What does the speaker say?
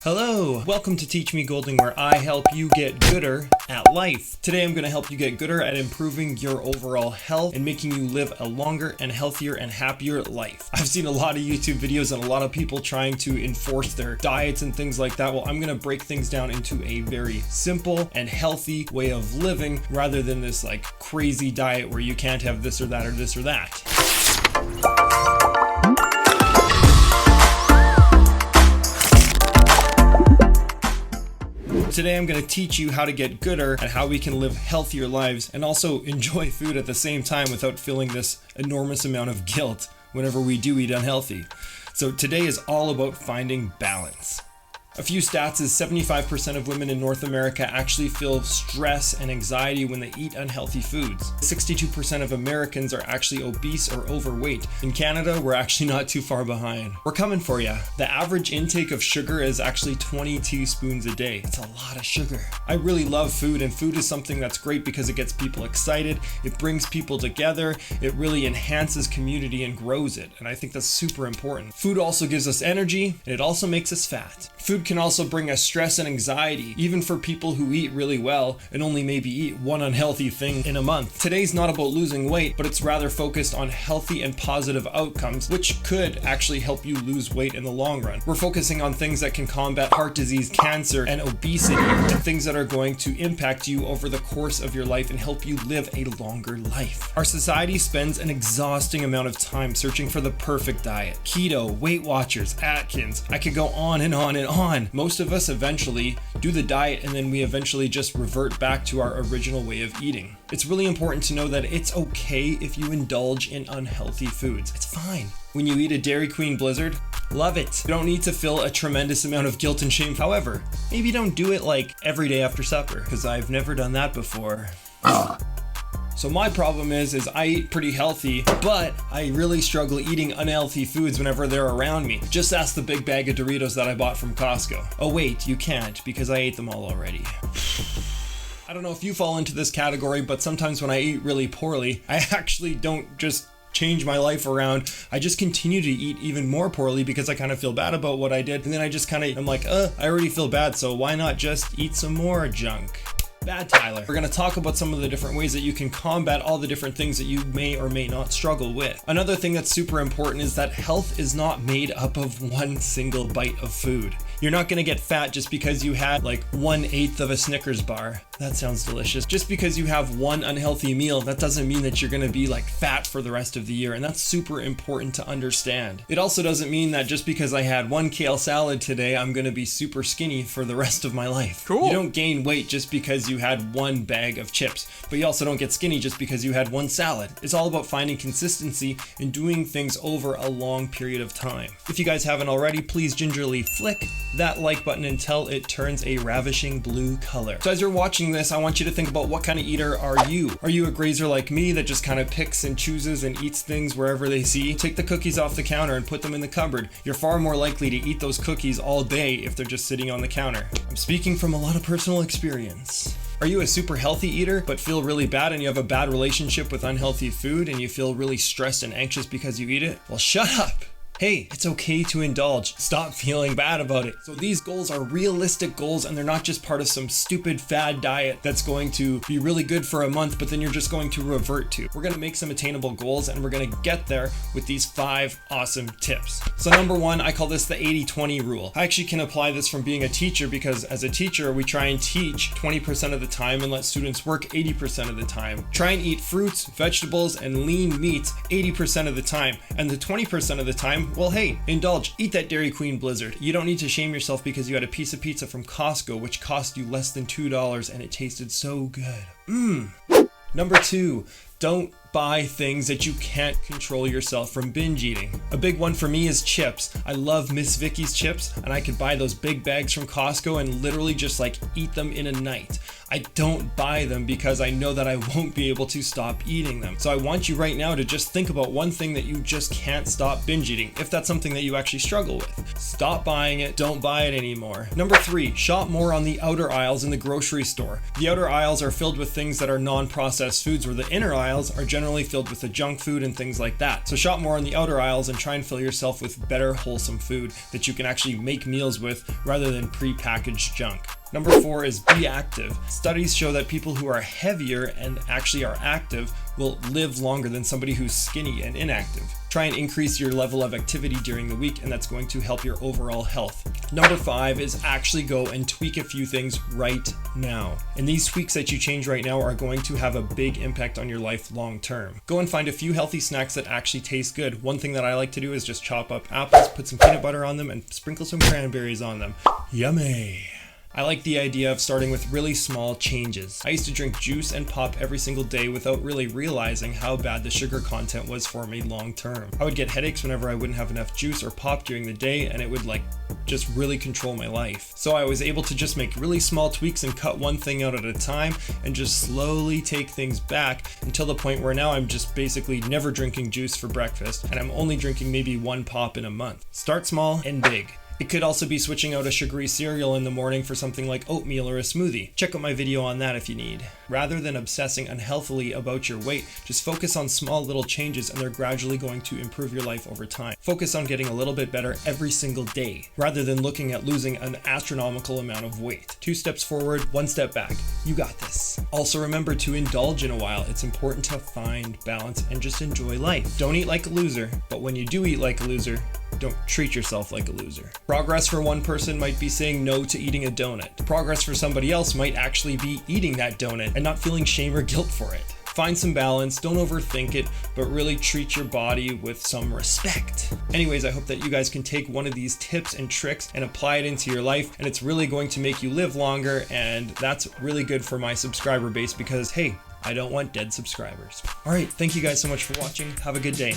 Hello, welcome to Teach Me Golding, where I help you get gooder at life. Today I'm going to help you get gooder at improving your overall health and making you live a longer and healthier and happier life. I've seen a lot of YouTube videos and a lot of people trying to enforce their diets and things like that. Well, I'm going to break things down into a very simple and healthy way of living rather than this like crazy diet where you can't have this or that or this or that. Today I'm going to teach you how to get gooder at how we can live healthier lives and also enjoy food at the same time without feeling this enormous amount of guilt whenever we do eat unhealthy. So today is all about finding balance. A few stats is 75% of women in North America actually feel stress and anxiety when they eat unhealthy foods. 62% of Americans are actually obese or overweight. In Canada, we're actually not too far behind. We're coming for you. The average intake of sugar is actually 20 teaspoons a day. It's a lot of sugar. I really love food, and food is something that's great because it gets people excited, it brings people together, it really enhances community and grows it, and I think that's super important. Food also gives us energy, and it also makes us fat. Food can also bring us stress and anxiety, even for people who eat really well and only maybe eat one unhealthy thing in a month. Today's not about losing weight, but it's rather focused on healthy and positive outcomes, which could actually help you lose weight in the long run. We're focusing on things that can combat heart disease, cancer, and obesity, and things that are going to impact you over the course of your life and help you live a longer life. Our society spends an exhausting amount of time searching for the perfect diet. Keto, Weight Watchers, Atkins, I could go on and on and on. Most of us eventually do the diet and then we eventually just revert back to our original way of eating. It's really important to know that it's okay if you indulge in unhealthy foods. It's fine. When you eat a Dairy Queen Blizzard, love it. You don't need to feel a tremendous amount of guilt and shame. However, maybe don't do it like every day after supper, because I've never done that before. So my problem is I eat pretty healthy, but I really struggle eating unhealthy foods whenever they're around me. Just ask the big bag of Doritos that I bought from Costco. Oh wait, you can't, because I ate them all already. I don't know if you fall into this category, but sometimes when I eat really poorly, I actually don't just change my life around. I just continue to eat even more poorly because I kind of feel bad about what I did. And then I'm like, I already feel bad, so why not just eat some more junk? Bad Tyler. We're going to talk about some of the different ways that you can combat all the different things that you may or may not struggle with. Another thing that's super important is that health is not made up of one single bite of food. You're not going to get fat just because you had like 1/8 of a Snickers bar. That sounds delicious. Just because you have one unhealthy meal, that doesn't mean that you're going to be like fat for the rest of the year. And that's super important to understand. It also doesn't mean that just because I had one kale salad today, I'm going to be super skinny for the rest of my life. Cool. You don't gain weight just because you had one bag of chips, but you also don't get skinny just because you had one salad. It's all about finding consistency and doing things over a long period of time. If you guys haven't already, please gingerly flick that like button until it turns a ravishing blue color. So as you're watching this, I want you to think about what kind of eater are you? Are you a grazer like me that just kind of picks and chooses and eats things wherever they see? Take the cookies off the counter and put them in the cupboard. You're far more likely to eat those cookies all day if they're just sitting on the counter. I'm speaking from a lot of personal experience. Are you a super healthy eater but feel really bad and you have a bad relationship with unhealthy food and you feel really stressed and anxious because you eat it? Well, shut up. Hey, it's okay to indulge. Stop feeling bad about it. So these goals are realistic goals and they're not just part of some stupid fad diet that's going to be really good for a month, but then you're just going to revert to. We're gonna make some attainable goals and we're gonna get there with these 5 awesome tips. So number 1, I call this the 80-20 rule. I actually can apply this from being a teacher because as a teacher, we try and teach 20% of the time and let students work 80% of the time. Try and eat fruits, vegetables, and lean meats 80% of the time. And the 20% of the time, well, hey, indulge. Eat that Dairy Queen Blizzard. You don't need to shame yourself because you had a piece of pizza from Costco, which cost you less than $2 and it tasted so good. Number 2, don't buy things that you can't control yourself from binge eating. A big one for me is chips. I love Miss Vicky's chips and I could buy those big bags from Costco and literally just like eat them in a night. I don't buy them because I know that I won't be able to stop eating them. So I want you right now to just think about one thing that you just can't stop binge eating, if that's something that you actually struggle with. Stop buying it, don't buy it anymore. Number 3, shop more on the outer aisles in the grocery store. The outer aisles are filled with things that are non-processed foods, where the inner aisles are generally filled with the junk food and things like that. So shop more on the outer aisles and try and fill yourself with better, wholesome food that you can actually make meals with rather than pre-packaged junk. Number 4 is be active. Studies show that people who are heavier and actually are active will live longer than somebody who's skinny and inactive. Try and increase your level of activity during the week, and that's going to help your overall health. Number 5 is actually go and tweak a few things right now. And these tweaks that you change right now are going to have a big impact on your life long term. Go and find a few healthy snacks that actually taste good. One thing that I like to do is just chop up apples, put some peanut butter on them, and sprinkle some cranberries on them. Yummy! I like the idea of starting with really small changes. I used to drink juice and pop every single day without really realizing how bad the sugar content was for me long term. I would get headaches whenever I wouldn't have enough juice or pop during the day, and it would just really control my life. So I was able to just make really small tweaks and cut one thing out at a time and just slowly take things back until the point where now I'm just basically never drinking juice for breakfast, and I'm only drinking maybe one pop in a month. Start small and big. It could also be switching out a sugary cereal in the morning for something like oatmeal or a smoothie. Check out my video on that if you need. Rather than obsessing unhealthily about your weight, just focus on small little changes, and they're gradually going to improve your life over time. Focus on getting a little bit better every single day, rather than looking at losing an astronomical amount of weight. 2 steps forward, 1 step back. You got this. Also remember to indulge in a while. It's important to find balance and just enjoy life. Don't eat like a loser, but when you do eat like a loser, don't treat yourself like a loser. Progress for one person might be saying no to eating a donut. Progress for somebody else might actually be eating that donut and not feeling shame or guilt for it. Find some balance, don't overthink it, but really treat your body with some respect. Anyways, I hope that you guys can take one of these tips and tricks and apply it into your life, and it's really going to make you live longer, and that's really good for my subscriber base because, hey, I don't want dead subscribers. All right, thank you guys so much for watching. Have a good day.